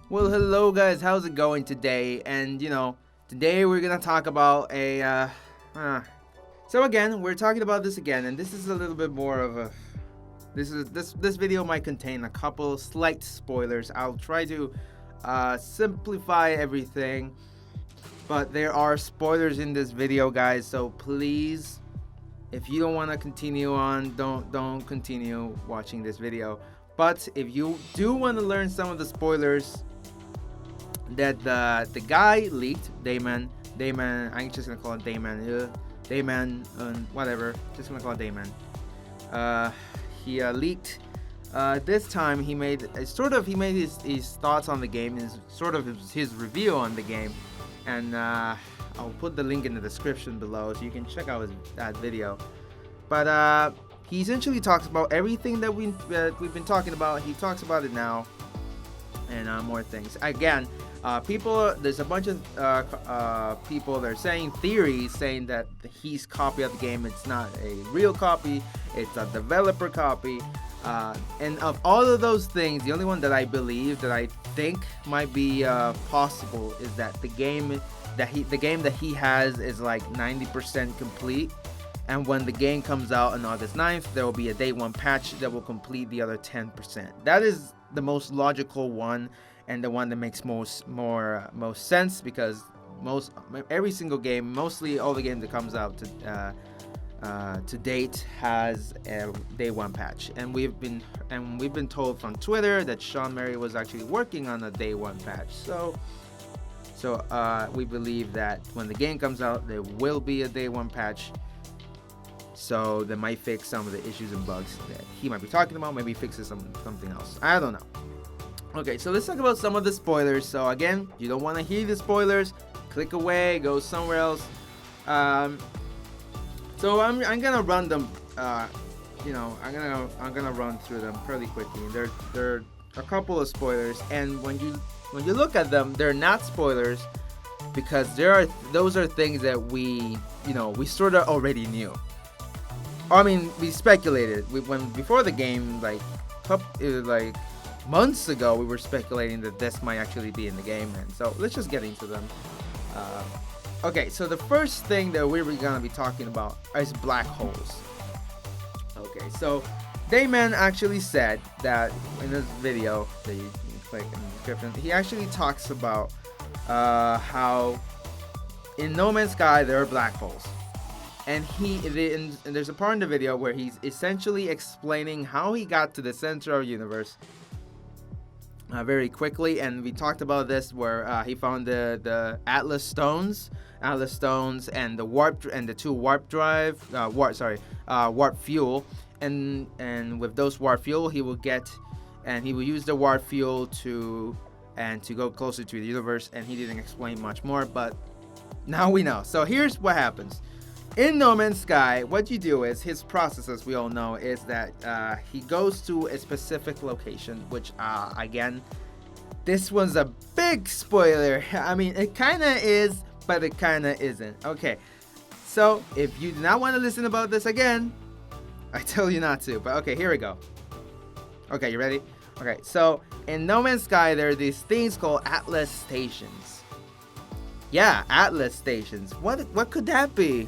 Well, hello guys, how's it going today? And today we're gonna talk about uh so again, we're talking about this again, and this is a little bit more of a this video might contain a couple slight spoilers. I'll try to simplify everything, but there are spoilers in this video, guys, so please, if you don't want to continue on, don't continue watching this video. But if you do want to learn some of the spoilers that the guy leaked, Daymeeuhn, I'm just gonna call it Daymeeuhn, whatever, just gonna call it Daymeeuhn. He leaked. This time he made his thoughts on the game, his review on the game, and I'll put the link in the description below so you can check out that video. But he essentially talks about everything that we've been talking about. He talks about it now, and more things. Again, there's a bunch of people that are saying theories, saying that he's copy of the game. It's not a real copy. It's a developer copy. And of all of those things, the only one that I believe, that I think might be possible, is that the game that he has is like 90% complete. And when the game comes out on August 9th, there will be a day one patch that will complete the other 10%. That is the most logical one, and the one that makes most sense, because every single game, mostly all the games that comes out to date, has a day one patch. And we've been told from Twitter that Sean Murray was actually working on a day one patch. So we believe that when the game comes out, there will be a day one patch. So that might fix some of the issues and bugs that he might be talking about. Maybe fixes something else. I don't know. Okay, so let's talk about some of the spoilers. So again, you don't want to hear the spoilers, click away, go somewhere else. So I'm gonna run them. I'm gonna run through them fairly quickly. There are a couple of spoilers, and when you look at them, they're not spoilers, because those are things that we sort of already knew. I mean, we speculated. Before the game, like months ago, we were speculating that this might actually be in the game. And so let's just get into them. Okay, so the first thing that we're gonna be talking about is black holes. Okay, so Daymeeuhn actually said that in this video that you can click in the description, he actually talks about how in No Man's Sky there are black holes. And there's a part in the video where he's essentially explaining how he got to the center of the universe very quickly. And we talked about this, where he found the Atlas stones, and the two warp fuel. And with those warp fuel, he will use the warp fuel to go closer to the universe. And he didn't explain much more, but now we know. So here's what happens. In No Man's Sky, what you do is, his process, as we all know, is that he goes to a specific location, which, again, this one's a big spoiler. I mean, it kind of is, but it kind of isn't. Okay, so if you do not want to listen about this again, I tell you not to. But okay, here we go. Okay, you ready? Okay, so in No Man's Sky, there are these things called Atlas stations. Yeah, Atlas stations. What could that be?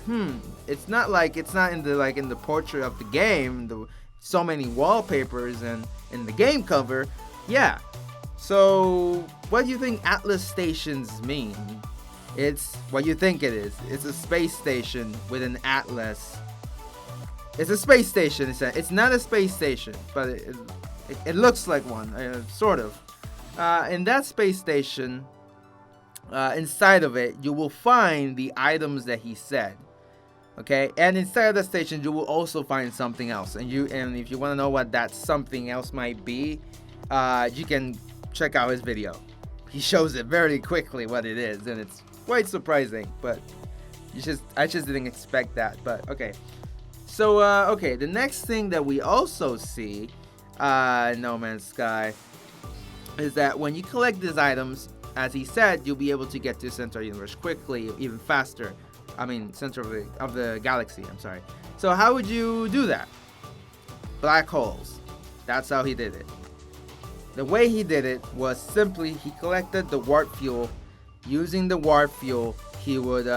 It's not in the portrait of the game. So many wallpapers and in the game cover. Yeah. So what do you think Atlas stations mean? It's what you think it is. It's a space station with an atlas. It's a space station. It's not a space station, but it looks like one, sort of. In that space station, inside of it, you will find the items that he said. Okay, and inside of the station, you will also find something else. And if you want to know what that something else might be, you can check out his video. He shows it very quickly what it is, and it's quite surprising. But I just didn't expect that. But okay, so the next thing that we also see in No Man's Sky is that when you collect these items, as he said, you'll be able to get to the center of the universe quickly, even faster. I mean, center of the galaxy, I'm sorry. So how would you do that? Black holes. That's how he did it. The way he did it was simply he collected the warp fuel. Using the warp fuel, he would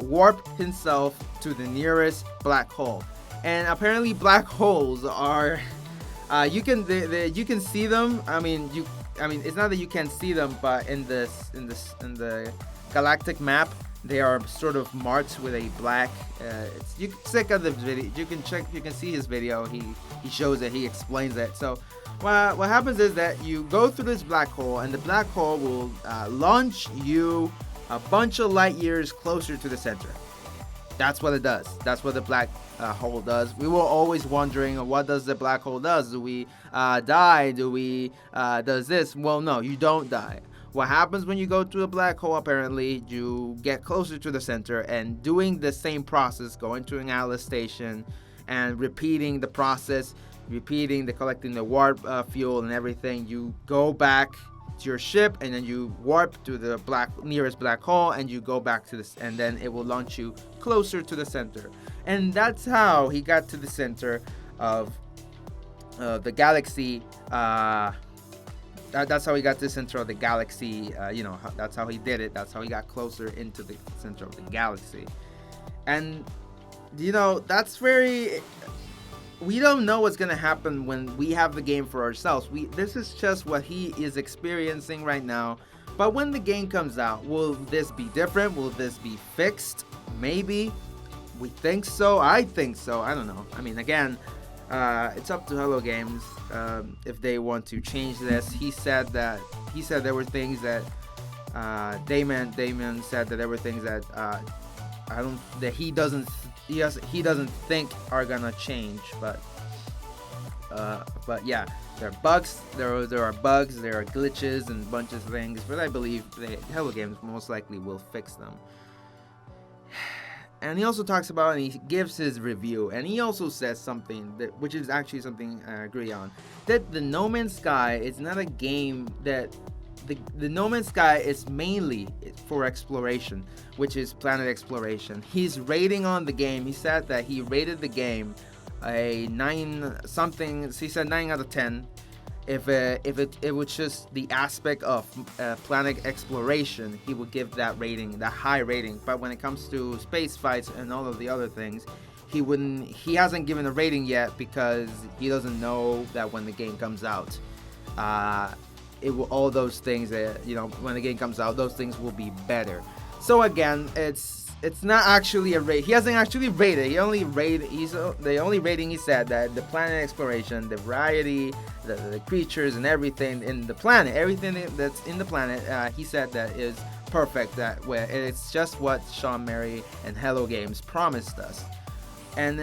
warp himself to the nearest black hole. And apparently black holes are you can see them. I mean it's not that you can see them, but in the galactic map, they are sort of marked with a black. You can check out the video. You can see his video. He shows it. He explains it. So what happens is that you go through this black hole, and the black hole will launch you a bunch of light years closer to the center. That's what it does. That's what the black hole does. We were always wondering, what does the black hole does? Do we die? Do we does this? Well, no, you don't die. What happens when you go to a black hole, apparently, you get closer to the center, and doing the same process, going to an Atlas station and repeating the process, collecting the warp fuel and everything, you go back to your ship, and then you warp to the nearest black hole, and you go back to this, and then it will launch you closer to the center. And that's how he got to the center of the galaxy. That's how he got to the center of the galaxy. That's how he did it. That's how he got closer into the center of the galaxy. And that's very. We don't know what's gonna happen when we have the game for ourselves. This is just what he is experiencing right now. But when the game comes out, will this be different? Will this be fixed? Maybe. We think so. I think so. I don't know. I mean, again, it's up to Hello Games if they want to change this. He said there were things that Daymeeuhn said that there were things that he doesn't think are gonna change. But yeah, there are bugs. There are bugs. There are glitches and a bunch of things. But I believe Hello Games most likely will fix them. And he also talks about, and he gives his review, and he also says something which is actually something I agree on, that the No Man's Sky is not a game that the No Man's Sky is mainly for exploration, which is planet exploration. His rating on the game, he said that he rated the game a 9 something. He said 9 out of 10. If it was just the aspect of planet exploration, he would give that rating, that high rating. But when it comes to space fights and all of the other things, he hasn't given a rating yet, because he doesn't know that when the game comes out, all those things that, when the game comes out, those things will be better. So again, it's not actually a rate. He hasn't actually rated. The only rating he said that the planet exploration, the variety, the creatures and everything in the planet, everything that's in the planet, he said that is perfect. That way, it's just what Sean Murray and Hello Games promised us. And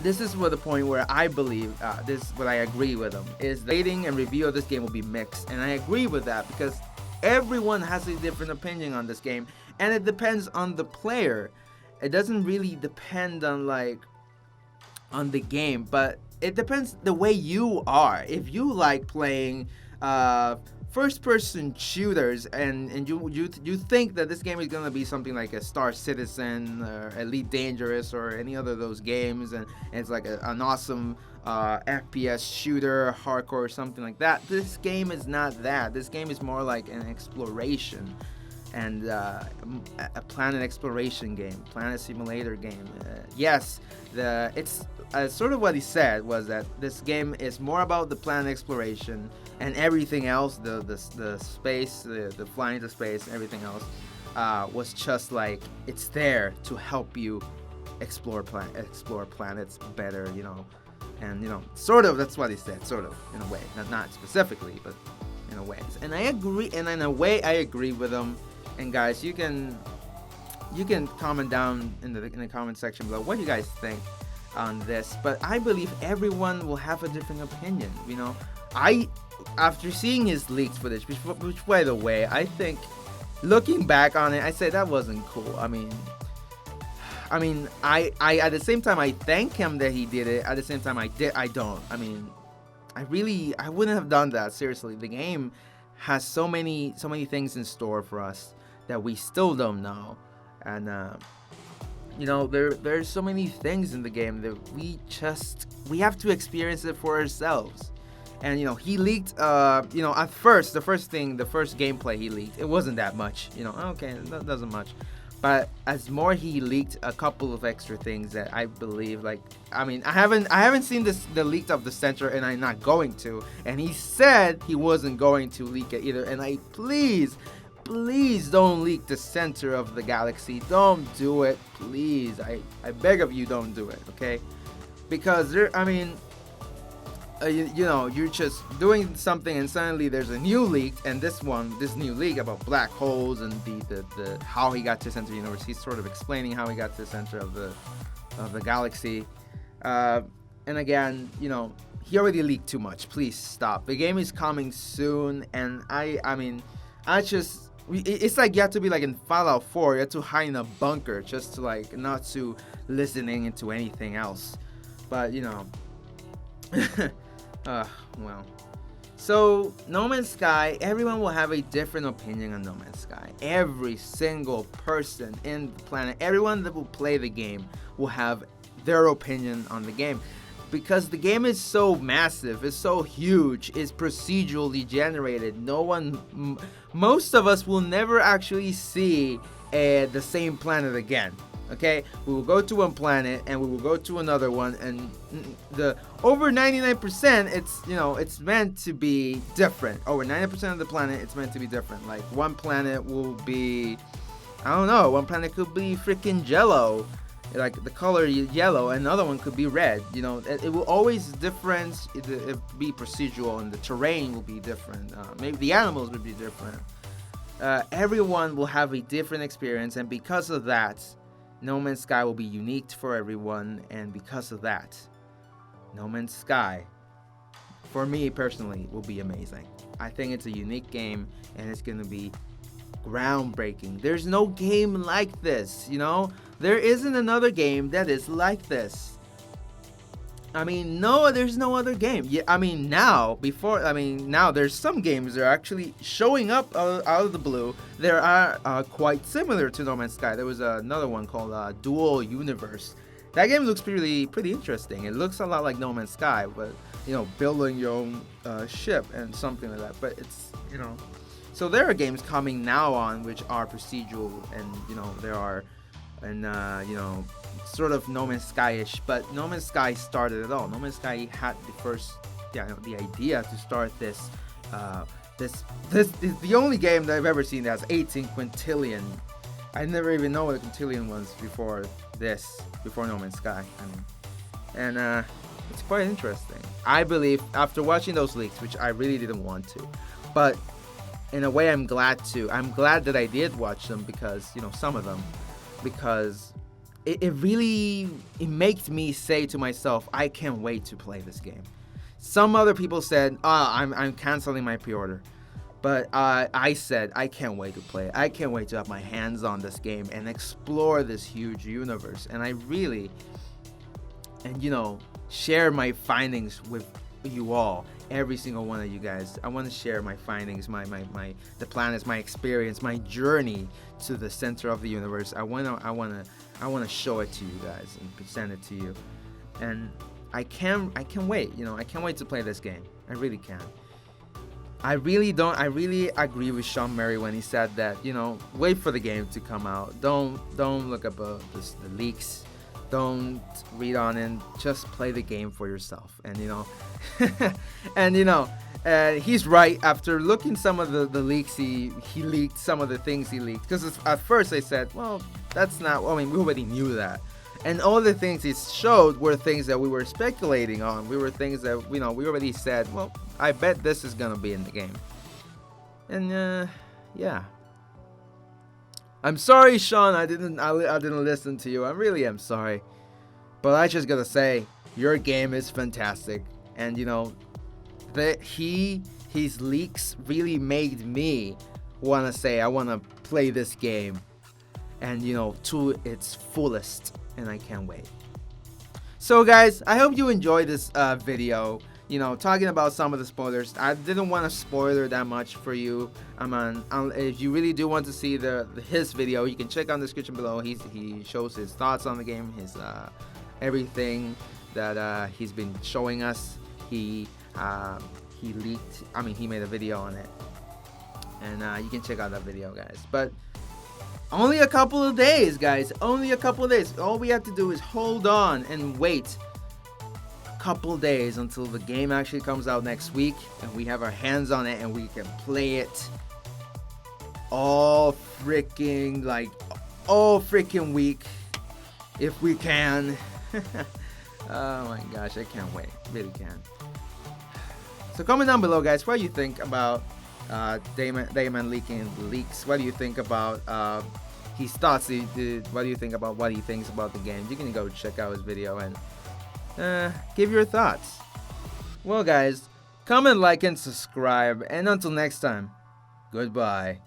this is where the point where I believe this is what I agree with him, is the rating and review of this game will be mixed, and I agree with that, because everyone has a different opinion on this game, and it depends on the player. It doesn't really depend on the game, but it depends the way you are. If you like playing first-person shooters, and you think that this game is gonna be something like a Star Citizen or Elite Dangerous or any other of those games, and it's like an awesome FPS shooter, hardcore, or something like that, this game is not that. This game is more like an exploration and a planet exploration game, planet simulator game. Yes, it's sort of what he said was that this game is more about the planet exploration, and everything else, the space, the flying to space, everything else was just like, it's there to help you explore planets better, and sort of that's what he said, sort of, in a way, not specifically, but in a way. And I agree, and in a way I agree with him. And guys, you can comment down in the comment section below what you guys think on this. But I believe everyone will have a different opinion. After seeing his leaked footage, which by the way, I think, looking back on it, I say that wasn't cool. I mean, I at the same time I thank him that he did it. At the same time I don't. I mean, I wouldn't have done that. Seriously, the game has so many things in store for us that we still don't know, and You know, there's so many things in the game that we have to experience it for ourselves. And you know, he leaked you know, at first the first gameplay he leaked, it wasn't that much, you know. Okay, that doesn't much. But as more, he leaked a couple of extra things that I believe, like, I mean, I haven't seen the leak of the center, and I'm not going to. And he said he wasn't going to leak it either. And please don't leak the center of the galaxy. Don't do it, please. I beg of you, don't do it, okay? Because I mean, you know, you're just doing something and suddenly there's a new leak, and this new leak about black holes and the how he got to the center of the universe. He's sort of explaining how he got to the center of the galaxy. And again, you know, he already leaked too much. Please stop. The game is coming soon, and I mean, it's like you have to be like in Fallout 4. You have to hide in a bunker just to like not to listening into anything else. But you know. Well, so No Man's Sky, everyone will have a different opinion on No Man's Sky. Every single person in the planet, everyone that will play the game will have their opinion on the game, because the game is so massive, it's so huge, it's procedurally generated. Most of us will never actually see the same planet again. Okay, we will go to one planet and we will go to another one, and the over 99%, it's, you know, it's meant to be different. Over 90% of the planet, it's meant to be different. Like one planet will be, I don't know, one planet could be freaking jello, like the color yellow, and another one could be red. You know, it will always different. It be procedural, and the terrain will be different. Maybe the animals will be different. Everyone will have a different experience, and because of that, No Man's Sky will be unique for everyone. And because of that, No Man's Sky, for me personally, will be amazing. I think it's a unique game, and it's gonna be groundbreaking. There's no game like this, you know? There isn't another game that is like this. I mean, no, there's no other game. Yeah, I mean, now there's some games that are actually showing up out of the blue. There are quite similar to No Man's Sky. There was another one called Dual Universe. That game looks pretty interesting. It looks a lot like No Man's Sky, but, you know, building your own ship and something like that. But it's, you know, so there are games coming now on which are procedural, and, you know, there are, and you know, sort of No Man's Sky-ish, but No Man's Sky started it all. No Man's Sky had the idea to start this. This is the only game that I've ever seen that has 18 quintillion. I never even know what a quintillion was before No Man's Sky. I mean, and it's quite interesting. I believe after watching those leaks, which I really didn't want to, but in a way I'm glad to. I'm glad that I did watch them, because, you know, some of them, because it really makes me say to myself, I can't wait to play this game. Some other people said, I'm canceling my pre-order. But I said, I can't wait to play it. I can't wait to have my hands on this game and explore this huge universe. And I really, and you know, share my findings with you all, every single one of you guys. I want to share my findings, the planets, my experience, my journey to the center of the universe. I want to show it to you guys and present it to you. And I can't wait. You know, I can't wait to play this game. I really can. I really agree with Sean Murray when he said that, you know, wait for the game to come out. Don't look up the leaks. Don't read on it. Just play the game for yourself. And, you know, and, you know, he's right. After looking some of the leaks, he leaked some of the things he leaked. Because at first I said, well, that's not, I mean, we already knew that. And all the things he showed were things that we were speculating on. We were things that, you know, we already said, well, I bet this is going to be in the game. And, yeah. I'm sorry, Sean, I didn't listen to you. I really am sorry. But I just gotta say, your game is fantastic. And, you know, his leaks really made me want to say, I want to play this game. And, you know, to its fullest. And I can't wait. So guys, I hope you enjoyed this video. you know, talking about some of the spoilers. I didn't want to spoiler that much for you. If you really do want to see his video, you can check on the description below. He shows his thoughts on the game, his everything that he's been showing us. He leaked. I mean, he made a video on it, and you can check out that video, guys. But only a couple of days, guys. Only a couple of days. All we have to do is hold on and wait a couple of days until the game actually comes out next week, and we have our hands on it and we can play it all freaking week if we can. Oh my gosh, I can't wait. Really can. So comment down below, guys, what do you think about Daymeeuhn leaking the leaks? What do you think about his thoughts? What do you think about what he thinks about the game? You can go check out his video and give your thoughts. Well, guys, comment, like, and subscribe. And until next time, goodbye.